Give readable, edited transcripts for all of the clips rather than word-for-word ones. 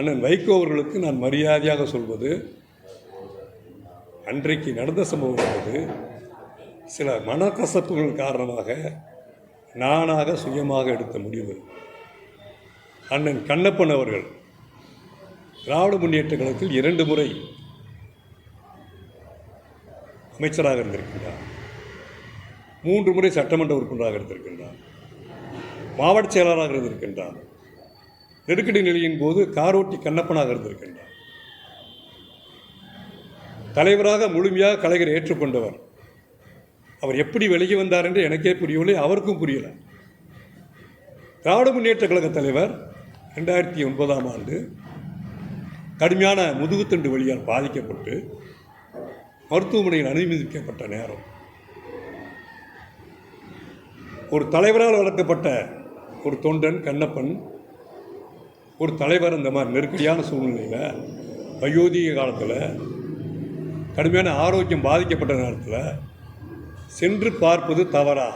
அண்ணன் வைகோ அவர்களுக்கு நான் மரியாதையாக சொல்வது, அன்றைக்கு நடந்த சம்பவம் என்பது சில மனக்கசப்புகள் காரணமாக நானாக சுயமாக எடுத்த முடிவு. அண்ணன் கண்ணப்பன் அவர்கள் திராவிட முன்னேற்ற கழகத்தில் 2 முறை அமைச்சராக இருந்திருக்கின்றார், 3 முறை சட்டமன்ற உறுப்பினராக இருந்திருக்கின்றார், மாவட்ட செயலாளராக இருந்திருக்கின்றார், நெருக்கடி நிலையின் போது காரோட்டி கண்ணப்பனாக இருந்திருக்கின்றார். தலைவராக முழுமையாக கலைஞர் ஏற்றுக்கொண்டவர். அவர் எப்படி விலகி வந்தார் என்று எனக்கே புரியவில்லை, அவருக்கும் புரியலை. திராவிட முன்னேற்ற கழக தலைவர் 2009ஆம் ஆண்டு கடுமையான முதுகுத்தண்டு வலியால் பாதிக்கப்பட்டு மருத்துவமனையில் அனுமதிக்கப்பட்ட நேரம், ஒரு தலைவரால் வளர்க்கப்பட்ட ஒரு தொண்டன் கண்ணப்பன், ஒரு தலைவர் இந்த மாதிரி நெருக்கடியான சூழ்நிலையில் வயோதிக காலத்தில் கடுமையான ஆரோக்கியம் பாதிக்கப்பட்ட நேரத்தில் சென்று பார்ப்பது தவறா?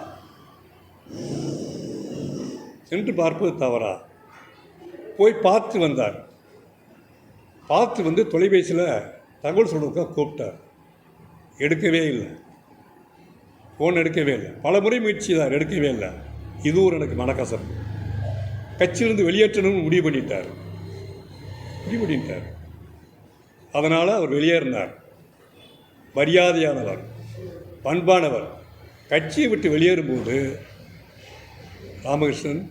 சென்று பார்ப்பது தவறா? போய் பார்த்து வந்தார். பார்த்து வந்து தொலைபேசியில் தகவல் சொல்கிறதுக்காக கூப்பிட்டார். எடுக்கவே இல்லை, ஃபோன் எடுக்கவே இல்லை. பல முறை முயற்சி தான், எடுக்கவே இல்லை. இது ஒரு எனக்கு மனக்கசப்பு. கட்சியிலிருந்து வெளியேற்றணும்னு முடிவு பண்ணிட்டார். அதனால் அவர் வெளியேறினார். மரியாதையானவர், பண்பானவர். கட்சியை விட்டு வெளியேறும்போது, ராமகிருஷ்ணன்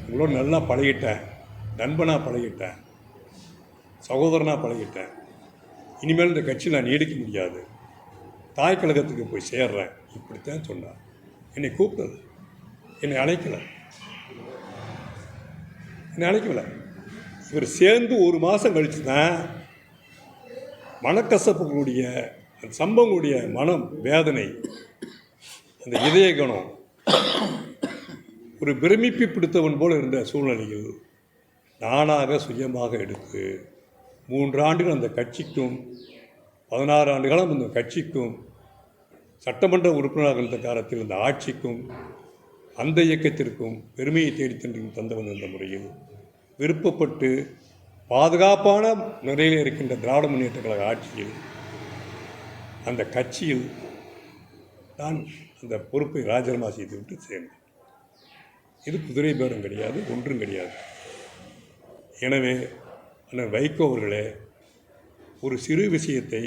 உங்களோட நல்லா பழகிட்டேன், நண்பனாக பழகிட்டேன், சகோதரனாக பழகிட்டேன், இனிமேல் இந்த கட்சியில் நான் நீடிக்க முடியாது, தாய் கழகத்துக்கு போய் சேர்றேன், இப்படித்தான் சொன்னார். என்னை கூப்பிட்டது, என்னை அழைக்கலை. இவர் சேர்ந்து 1 மாதம் கழித்து தான் மனக்கசப்புகளுடைய அந்த சம்பவங்களுடைய மனம் வேதனை, அந்த இதய கணம் ஒரு பிரமிப்பை பிடித்தவன் போல் இருந்த சூழ்நிலையில் நானாக சுயமாக எடுத்து 3 ஆண்டுகள் அந்த கட்சிக்கும் 16 ஆண்டு காலம் அந்த கட்சிக்கும் சட்டமன்ற உறுப்பினராக இருந்த காலத்தில் அந்த ஆட்சிக்கும் அந்த இயக்கத்திற்கும் பெருமையை தேடி தந்தவன் என்ற முறையில் விருப்பப்பட்டு பாதுகாப்பான நிலையில் இருக்கின்ற திராவிட முன்னேற்ற கழக ஆட்சியில் அந்த கட்சியில் நான் அந்த பொறுப்பை ராஜினாமா செய்துவிட்டு சேர்ந்தேன். இது குதிரை பேரம் கிடையாது, ஒன்றும் கிடையாது. எனவே அண்ணன் வைகோ அவர்களே, ஒரு சிறு விஷயத்தை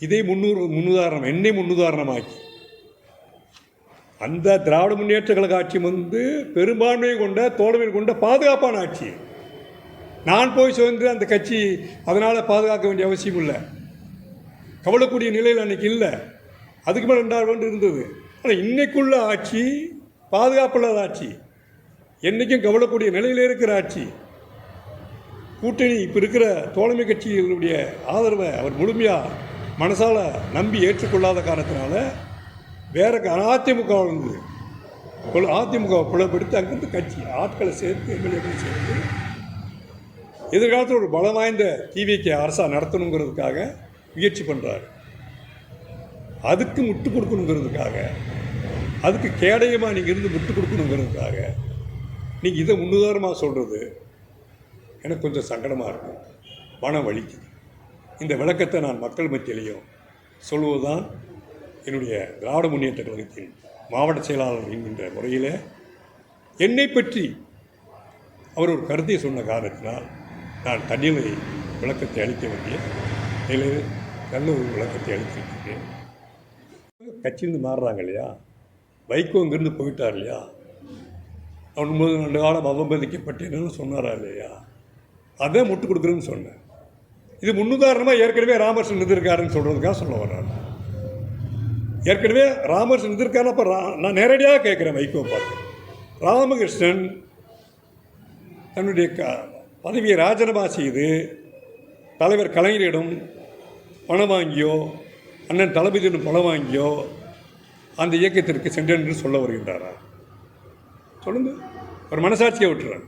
இதை முன்னுதாரணம், என்னை முன்னுதாரணமாக்கி அந்த திராவிட முன்னேற்ற கழக ஆட்சி வந்து பெரும்பான்மையை கொண்ட தோழமையை கொண்ட பாதுகாப்பான ஆட்சி. நான் போய் சேர்ந்து அந்த கட்சி அதனால் பாதுகாக்க வேண்டிய அவசியம் இல்லை, கவலைக்கூடிய நிலையில் அன்றைக்கி இல்லை. அதுக்கு மேலே 2 ஆண்டு இருந்தது. ஆனால் இன்றைக்குள்ள ஆட்சி பாதுகாப்பில்லாத ஆட்சி, என்றைக்கும் கவலைக்கூடிய நிலையில் இருக்கிற ஆட்சி. கூட்டணி இப்போ இருக்கிற தோழமை கட்சிகளுடைய ஆதரவை அவர் முழுமையாக மனசால் நம்பி ஏற்றுக்கொள்ளாத காரணத்தினால வேறு அதிமுக இருந்தது. அதிமுகவை புலப்படுத்தி அங்கிருந்து கட்சி ஆட்களை சேர்த்து எம்எல்ஏக்களை சேர்த்து எதிர்காலத்தில் ஒரு பலம் வாய்ந்த டிவிக்கு அரசாக நடத்தணுங்கிறதுக்காக முயற்சி பண்ணுறாரு. அதுக்கு முட்டு கொடுக்கணுங்கிறதுக்காக, அதுக்கு கேடயமாக நீங்கள் இருந்து முட்டு கொடுக்கணுங்கிறதுக்காக நீங்கள் இதை முன்னுதாரணமாக சொல்கிறது எனக்கு கொஞ்சம் சங்கடமாக இருக்கும், மனம் வலிக்குது. இந்த விளக்கத்தை நான் மக்கள் மத்தியிலையும் சொல்வதுதான் என்னுடைய திராவிட முன்னேற்ற கழகத்தின் மாவட்ட செயலாளர் என்கின்ற முறையில் என்னை பற்றி அவர் ஒரு கருத்தை சொன்ன காரணத்தினால் நான் தன்னிலை விளக்கத்தை அளிக்க வேண்டிய நிலையில் நல்ல விளக்கத்தை அளித்திருக்கிறேன். கட்சியிருந்து மாறுறாங்க இல்லையா, வைகோ இங்கிருந்து போயிட்டார் இல்லையா, 9 காலம் அவமதிக்கப்பட்டேன்னு சொன்னாரா இல்லையா, அதை முட்டு கொடுக்குறேன்னு சொன்னேன். இது முன்னுதாரணமாக ஏற்கனவே ராமகிருஷ்ணன் இருந்திருக்காருன்னு சொல்கிறதுக்காக சொல்ல வர்றாரு. ஏற்கனவே ராமகிருஷ்ணன் இருந்திருக்காரு. அப்போ நான் நேரடியாக கேட்குறேன் வைகோ பார்த்து, ராமகிருஷ்ணன் தன்னுடைய பதவியை ராஜினாமா செய்து தலைவர் கலைஞரிடம் பணம் வாங்கியோ அண்ணன் தளபதியிடம் பணம் வாங்கியோ அந்த இயக்கத்திற்கு சென்றேன் என்று சொல்ல வருகின்றாரா? சொல்லுங்கள். ஒரு மனசாட்சியை விட்டுறேன்.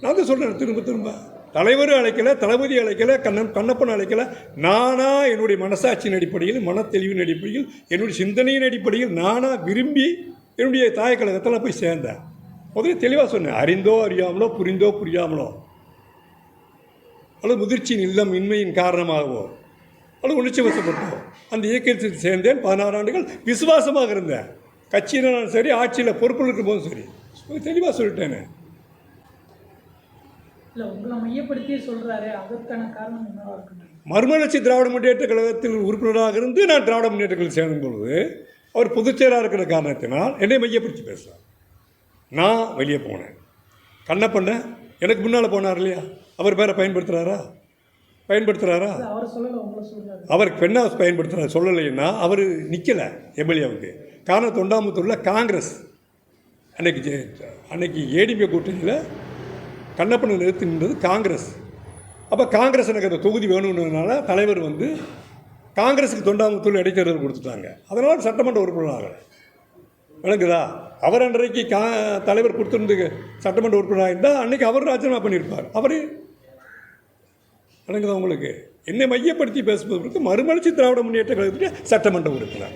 நான் தான் சொல்கிறேன் திரும்ப தலைவரும் அழைக்கலை, தளபதி அழைக்கலை, கண்ணப்பன் அழைக்கலை. நானாக என்னுடைய மனசாட்சியின் அடிப்படையில், மனத்தெளிவின் அடிப்படையில், என்னுடைய சிந்தனையின் அடிப்படையில் நானாக விரும்பி என்னுடைய தாய் கழகத்தில் போய் சேர்ந்தேன். முதல்ல தெளிவாக சொன்னேன். அறிந்தோ அறியாமலோ, புரிந்தோ புரியாமலோ, அல்லது முதிர்ச்சியின் இன்மையின் காரணமாகவோ, அல்லது உணர்ச்சி வசப்பட்டோ அந்த இயக்கத்தில் சேர்ந்தேன். 16 ஆண்டுகள் விசுவாசமாக இருந்தேன். கட்சியில் நான் சரி, ஆட்சியில் பொறுப்பில் இருக்கும் போதும் சரி. தெளிவாக சொல்லிட்டேனே. இல்லை, உங்களை மையப்படுத்தியே சொல்கிறாரு, அதற்கான காரணம் என்னவா இருக்குன்னு. மறுமலர்ச்சி திராவிட முன்னேற்ற கழகத்தில் உறுப்பினராக இருந்து நான் திராவிட முன்னேற்ற கழகத்தில் சேர்ந்த பொழுது அவர் பொதுச்செயலாளராக இருக்கிற காரணத்தினால் என்னை மையப்படுத்தி பேசுகிறார். நான் வெளியே போனேன். கண்ணப்பண்ண எனக்கு முன்னால் போனார் இல்லையா, அவர் பேரை பயன்படுத்துகிறாரா? அவர் சொல்லலை, உங்களை சொல்கிறாரு. அவருக்கு பெண்ணா பயன்படுத்துகிறார். சொல்லலைன்னா அவர் நிற்கலை எம்எல்ஏவுக்கு. காரணம், தொண்டாமுத்தூரில் காங்கிரஸ் அன்னைக்கு ஏடிபி கூட்டணியில் கண்ணப்பனை நிறுத்தி நின்றது காங்கிரஸ். அப்போ காங்கிரஸ் எனக்கு அந்த தொகுதி வேணும்ன்றதுனால தலைவர் வந்து காங்கிரஸுக்கு தொண்டாமுத்தூர் இடைத்தேர்தல் கொடுத்துட்டாங்க. அதனால் சட்டமன்ற உறுப்பினர் ஆகலை. விளங்குதா? அவர் அன்றைக்கு தலைவர் கொடுத்துருந்து சட்டமன்ற உறுப்பினராக இருந்தால் அன்றைக்கி அவர் ராஜினாமா பண்ணியிருப்பார். அவர் விளங்குதா உங்களுக்கு? என்னை மையப்படுத்தி பேசுவதற்கு மறுமலர்ச்சி திராவிட முன்னேற்ற கழகத்துக்கு சட்டமன்ற உறுப்பினர்.